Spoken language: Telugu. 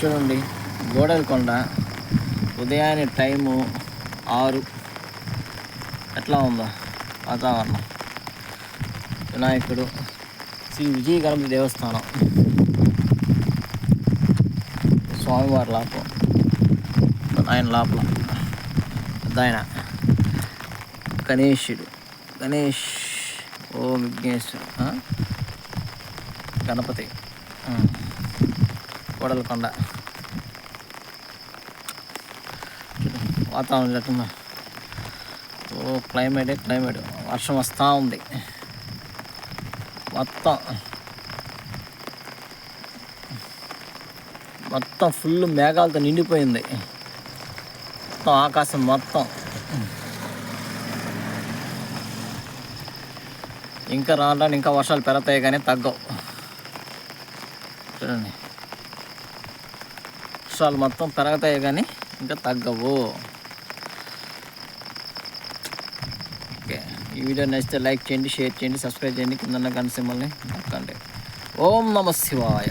చూడండి, గోడలకొండ ఉదయాన్నే టైము 6. ఎట్లా ఉందో వాతావరణం. వినాయకుడు, శ్రీ విజయ గణపతి దేవస్థానం, స్వామివారి లోపల, ఆయన లోపల ఆయన గణేష్ ఓం విఘ్నేశ్వర గణపతి, కోడలకొండ. వాతావరణం లేకుండా క్లైమేట్ వర్షం వస్తూ ఉంది. మొత్తం ఫుల్ మేఘాలతో నిండిపోయింది. మొత్తం ఆకాశం మొత్తం. ఇంకా రావడానికి ఇంకా వర్షాలు పెరుగుతాయి కానీ తగ్గవు. చూడండి, వర్షాలు మొత్తం పెరుగుతాయి కానీ ఇంకా తగ్గవు. ఓకే, ఈ వీడియో నచ్చితే లైక్ చేయండి, షేర్ చేయండి, సబ్స్క్రైబ్ చేయండి, కింద గంట సింబల్ని నొక్కండి. ఓం నమః శివాయ.